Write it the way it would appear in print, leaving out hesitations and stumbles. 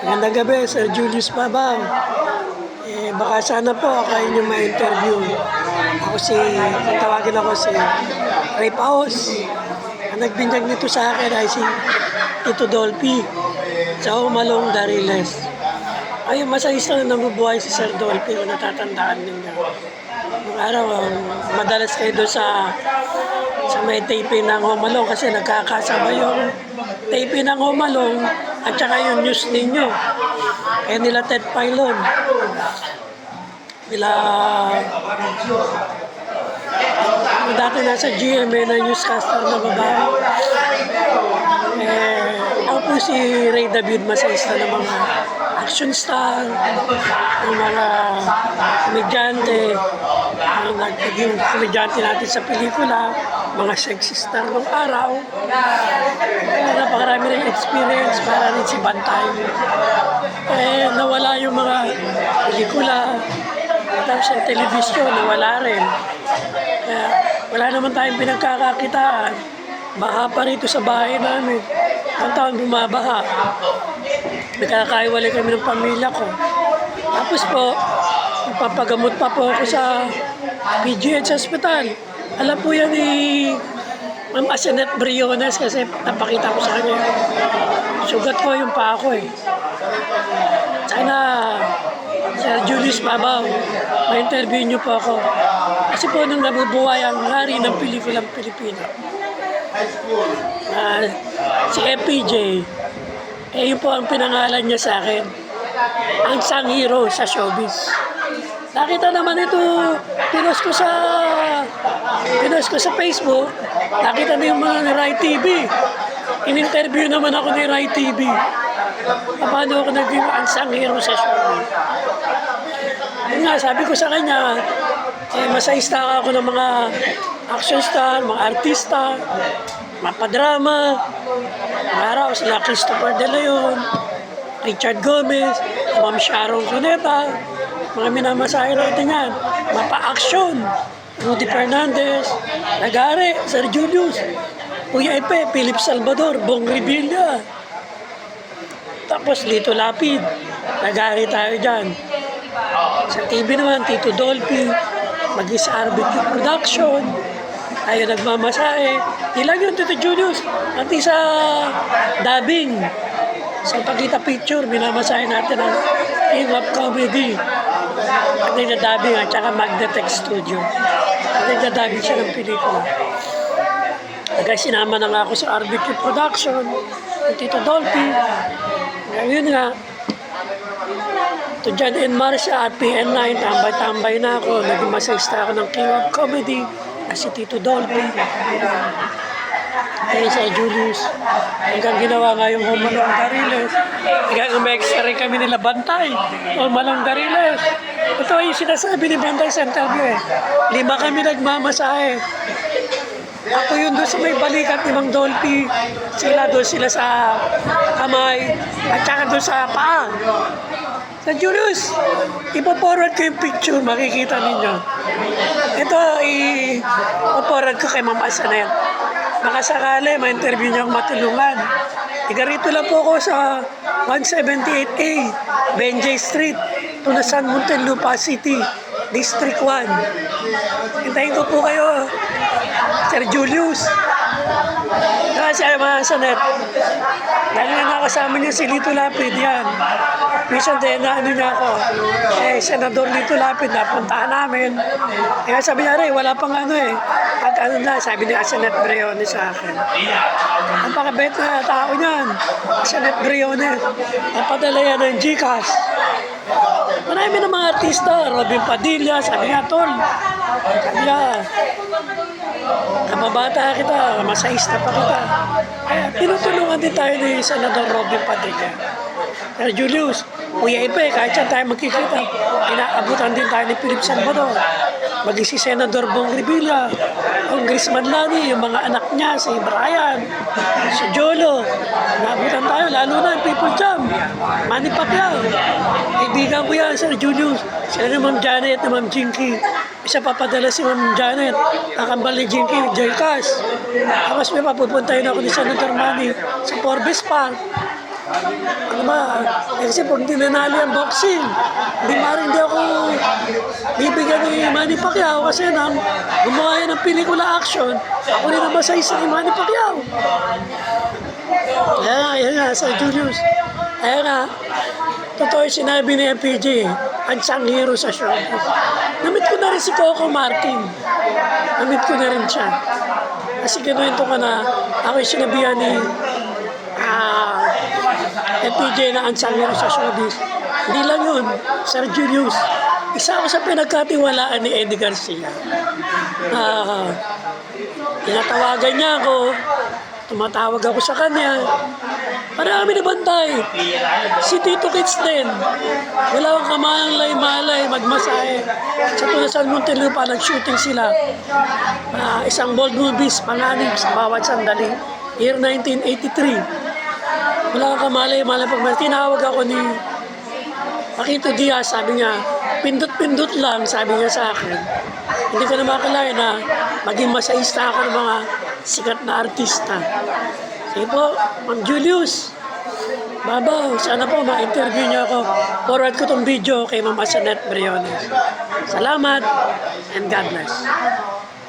Magandang gabi, Sir Julius Babaw. Baka sana po kayo niyo ma-interview. Kung tawagin ako si Ray Paos. Ang nagbinyag nito sa akin ay si Tito Dolphy sa Umalong Dariles. Ayun, masayos na nabubuhay si Sir Dolphy kung natatandaan ninyo. Nung araw, madalas kayo doon sa may taping ng Umalong kasi nagkakasabay yung taping ng Umalong at saka yung news ninyo. Kaya nila Ted Filon. Dati nasa GMA na newscaster na babae. Ako po si Ray David, masayista ng mga action star, ng mga komedyante, ang naging komedyante natin sa pelikula, mga sexy star ng araw. Kaya napakarami rin experience para rin si Bantay. Nawala yung mga pelikula, tapos ang telebisyon, nawala rin. Kaya wala naman tayong pinagkakakitaan. Baha pa rito sa bahay namin. Ang taon bumabaha. Nagkakaiwalay kami ng pamilya ko. Tapos po, ipapagamot pa po ako sa PGH Hospital. Alam po yan ni Ma'am Asenet Briones kasi napakita ko sa kanya. Sugat ko yung paa ko eh. Sana, Sir Julius Babaw, ma-interview niyo po ako. Kasi po nung nabubuhay ang hari ng pelikulang Pilipino. Si FPJ, yun po ang pinangalan niya sa akin. Ang sang hero sa showbiz. Nakita naman ito, pinost ko sa Facebook, nakita na yung mga ni Rai TV. In-interview naman ako ni Rai TV. Paano ako naging ang sang hero sa showbiz? Yun nga, sabi ko sa kanya, masayista ako ng mga action star, mga artista, mga padrama, mga araw sila Christopher De Leon, Richard Gomez, Ma'am Sharon Cuneta, mga minamasahe natin yan, mapa-action, Rudy Fernandez, Nagare, Sir Julius, Kuya Epe, Philip Salvador, Bong Revilla, tapos Lito Lapid, Nagare tayo dyan. Sa TV naman, Tito Dolphy, maging sa RBQ Production, tayo nagmamasahe. Ilang yun, Tito Julius, pati sa dubbing. Sa pagkita picture, minamasahe natin ang King of Comedy. At nagda-dubbing at saka Magnetech Studio. At nagda-dubbing siya ng pelikula. Kaya sinama na nga ako sa RBQ Production, ng Tito Dolphy. Ngayon nga, to John and Marcia at PN9, tambay-tambay na ako. Naging masayista ako ng King of Comedy na si Tito Dolphy. Kaya sa Julius, hanggang ginawa nga yung Umalong Dariles. Hanggang umextra rin kami nila Bantay, Umalong Dariles. Ito ay sinasabi ni Bantay sa interview eh. 5 kami nagmamasahe. Ako yun doon sa may balikat ni Mang Dolphy. Sila sa kamay at saka doon sa paa. Sa Julius, ipaporward ko yung picture, makikita ninyo. Ito, ipaporward ko kay Ma'am Asenet. Baka sakali, ma-interview niyo akong matulungan. Igarito lang po ako sa 178A, Benjay Street, Tunasan, Muntinlupa City, District 1. Hintayin ko po kayo, Sir Julius. Kasi Ma'am Asenet, dahil nga nakasama niya si Lito Lapid yan. Minsan din na ano niya ako, Senador Lito Lapid, napuntahan namin. Kaya sabi niya rin, wala pang ano eh. Pag ano na, sabi ni Asenet Briones sa akin. Ang pakabait na tao niyan, Asenet Briones. Napadala yan ng GCash. Marami ng mga artista, Robin Padilla, sabi niya, Tol. Sabi niya, kamabata kita, masayista pa kita. Kaya pinutulungan din tayo ni Senador Robin Padilla. Pero Julius, Kuya Epe, kahit saan tayo magkikita, inaabutan din tayo ni Philip Salvador. Maging si Senador Bong Revilla, Congressman Lani, yung mga anak niya, si Brian, si Jolo. Inaabutan tayo, lalo na yung People Jam, Manny Pacquiao. Kaibigan ko yan, Sir Julius. Sila ni Ma'am Janet, ni Ma'am Jinky. Isa papadala si Ma'am Janet, kakambal ni Jinky, Joycas. Tapos may papupuntahin ako ni Senator Manny sa Forbes Park. Ano ba? Kasi pag dinanali ang boxing, hindi ako bibigyan ni Manny Pacquiao kasi nang gumawa yan ng pelikula action, ako rin ang masaysa ni Manny Pacquiao. Ayan nga, Sir Julius. Ayan nga, totoo yung sinabi ni MPJ, unsung hero sa showbiz. Namit ko na rin si Coco Martin. Namit ko na rin siya. Kasi kinuwento ko na ako yung sinabihan ni MPJ na unsung hero sa showbiz. Hindi lang yun, Sir Julius. Isa ako sa pinagkatiwalaan ni Eddie Garcia. Tinatawagan niya ako, tumatawag ako sa kanya. Marami na bantay. Si Tito Kits din. Wala akong kamalay-malay, magmasahe. Sa Tunasan Muntinlupa, nag-shooting sila. Isang bold movies, panganib sa bawat sandali. Year 1983. Wala akong kamalay-malay pagmasahe. Tinawag ako ni Paquito Diaz, sabi niya, pindot-pindot lang, sabi niya sa akin. Hindi ko na makakalain na maging masahista ako ng mga sikat na artista. Sige po, Ma'am Julius. Babaw, sana po ma-interview niyo ako. Forward ko tong video kay Ma'am Asanet Briones. Salamat and God bless.